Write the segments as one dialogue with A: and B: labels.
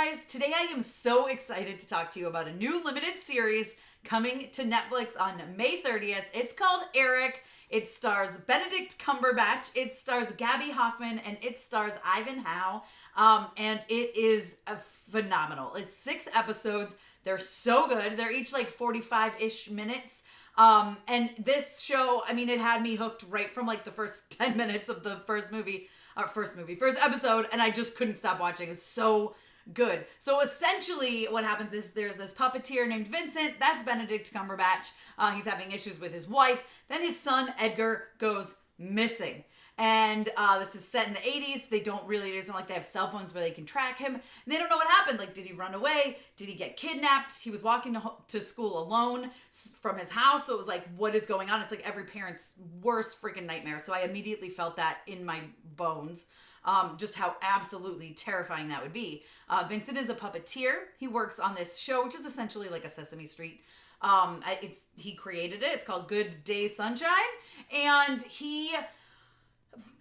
A: guys. Today I am so excited to talk to you about a new limited series coming to Netflix on May 30th. It's called Eric. It stars Benedict Cumberbatch, it stars Gabby Hoffman, and it stars Ivan Howe. And it is phenomenal. It's 6 episodes. They're so good. They're each like 45-ish minutes. And this show, I mean, it had me hooked right from like the first 10 minutes of the first episode, and I just couldn't stop watching. It was so good. So essentially what happens is there's this puppeteer named Vincent. That's Benedict Cumberbatch. He's having issues with his wife. Then his son Edgar goes missing. And this is set in the 80s. It isn't like they have cell phones where they can track him. And they don't know what happened. Like, did he run away? Did he get kidnapped? He was walking to school alone from his house. So it was like, what is going on? It's like every parent's worst freaking nightmare. So I immediately felt that in my bones. Just how absolutely terrifying that would be. Vincent is a puppeteer. He works on this show, which is essentially like a Sesame Street. He created it. It's called Good Day Sunshine. And he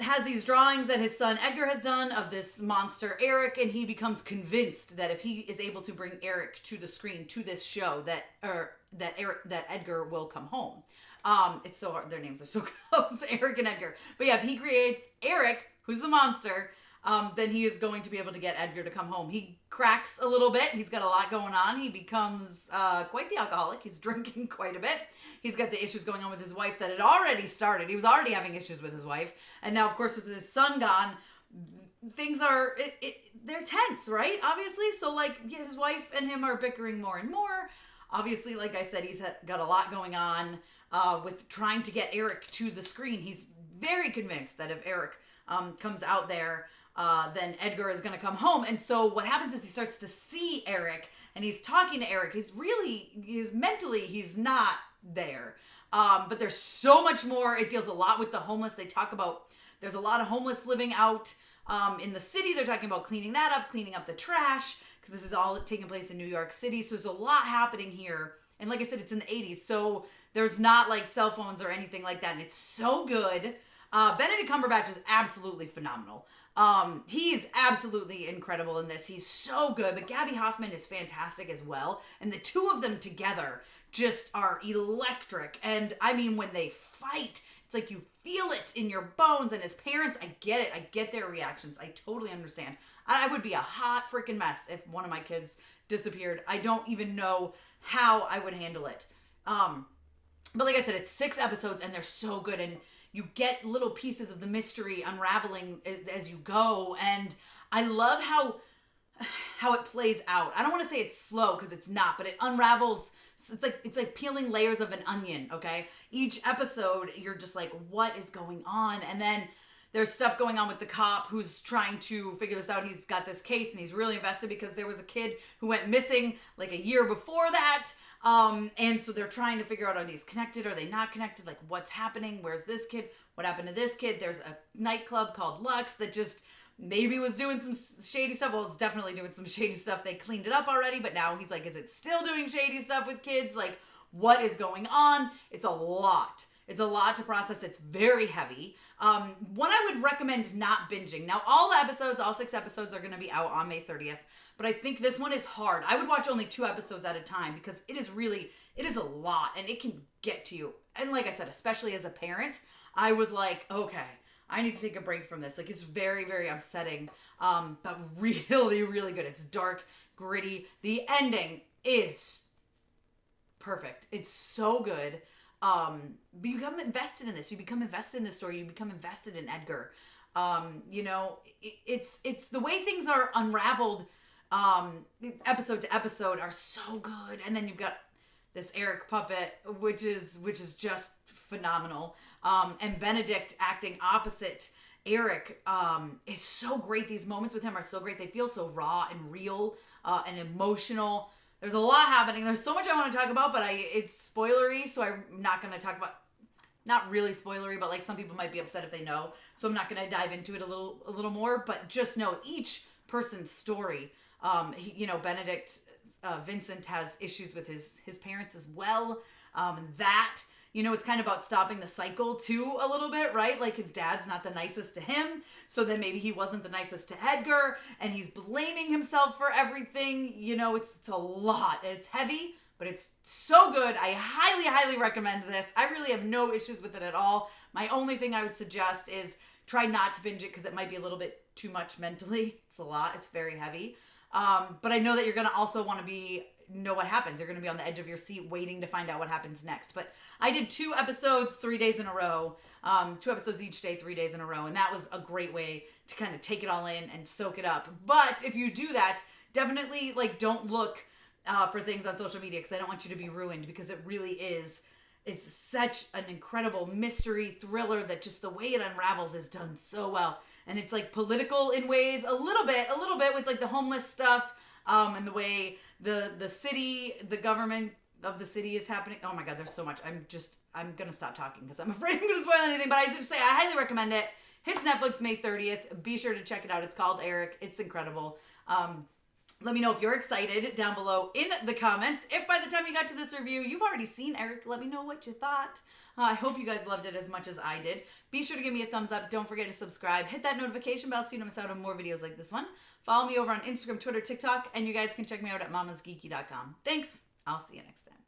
A: has these drawings that his son Edgar has done of this monster Eric, and he becomes convinced that if he is able to bring Eric to the screen, to this show, that Edgar will come home. It's so hard. Their names are so close, Eric and Edgar. But yeah, if he creates Eric, who's the monster, then he is going to be able to get Edgar to come home. He cracks a little bit. He's got a lot going on. He becomes quite the alcoholic. He's drinking quite a bit. He's got the issues going on with his wife that had already started. He was already having issues with his wife. And now, of course, with his son gone, things are, they're tense, right? Obviously. So, like, his wife and him are bickering more and more. Obviously, like I said, he's got a lot going on with trying to get Eric to the screen. He's very convinced that if Eric comes out there, then Edgar is going to come home. And so what happens is he starts to see Eric, and he's talking to Eric. He's mentally, he's not there. But there's so much more. It deals a lot with the homeless. They talk about, there's a lot of homeless living out in the city. They're talking about cleaning that up, cleaning up the trash, because this is all taking place in New York City. So there's a lot happening here. And like I said, it's in the 80s. So there's not like cell phones or anything like that. And it's so good. Benedict Cumberbatch is absolutely phenomenal. He's absolutely incredible in this. He's so good. But Gabby Hoffman is fantastic as well. And the two of them together just are electric. And I mean, when they fight, it's like you feel it in your bones. And as parents, I get it. I get their reactions. I totally understand. I would be a hot freaking mess if one of my kids disappeared. I don't even know how I would handle it. But like I said, it's 6 episodes and they're so good. And you get little pieces of the mystery unraveling as you go. And I love how it plays out. I don't want to say it's slow because it's not, but it unravels. It's like peeling layers of an onion, okay? Each episode, you're just like, what is going on? And then there's stuff going on with the cop who's trying to figure this out. He's got this case and he's really invested because there was a kid who went missing like a year before that. And so they're trying to figure out, are these connected? Are they not connected? Like, what's happening? Where's this kid? What happened to this kid? There's a nightclub called Lux that just maybe was doing some shady stuff. Well, it's definitely doing some shady stuff. They cleaned it up already, but now he's like, is it still doing shady stuff with kids? Like, what is going on? It's a lot. It's a lot to process. It's very heavy. One I would recommend not binging. Now, all 6 episodes are going to be out on May 30th, but I think this one is hard. I would watch only 2 episodes at a time because it is a lot and it can get to you. And like I said, especially as a parent, I was like, okay, I need to take a break from this. Like, it's very, very upsetting, but really, really good. It's dark, gritty. The ending is perfect. It's so good. You become invested in this. You become invested in this story. You become invested in Edgar. It's the way things are unraveled, episode to episode are so good. And then you've got this Eric puppet, which is just phenomenal. And Benedict acting opposite Eric, is so great. These moments with him are so great. They feel so raw and real, and emotional. There's a lot happening. There's so much I want to talk about, but it's spoilery, so I'm not going to talk about, not really spoilery, but like some people might be upset if they know. So I'm not going to dive into it a little more, but just know each person's story. Benedict, Vincent has issues with his parents as well. That it's kind of about stopping the cycle too a little bit, right? Like his dad's not the nicest to him, so then maybe he wasn't the nicest to Edgar, and he's blaming himself for everything. It's a lot. It's heavy, but it's so good. I highly, highly recommend this. I really have no issues with it at all. My only thing I would suggest is try not to binge it because it might be a little bit too much mentally. It's a lot. It's very heavy. But I know that you're going to also want to know what happens. You're going to be on the edge of your seat waiting to find out what happens next. But I did 2 episodes 3 days in a row, 2 episodes each day, 3 days in a row. And that was a great way to kind of take it all in and soak it up. But if you do that, definitely don't look for things on social media because I don't want you to be ruined, because it really is. It's such an incredible mystery thriller that just the way it unravels is done so well. And it's political in ways, a little bit with the homeless stuff, and the way the city, the government of the city is happening. Oh my God, there's so much. I'm going to stop talking because I'm afraid I'm going to spoil anything, but I just say I highly recommend it. Hits Netflix May 30th. Be sure to check it out. It's called Eric. It's incredible. Let me know if you're excited down below in the comments. If by the time you got to this review, you've already seen Eric, let me know what you thought. I hope you guys loved it as much as I did. Be sure to give me a thumbs up. Don't forget to subscribe. Hit that notification bell so you don't miss out on more videos like this one. Follow me over on Instagram, Twitter, TikTok, and you guys can check me out at MamasGeeky.com. Thanks. I'll see you next time.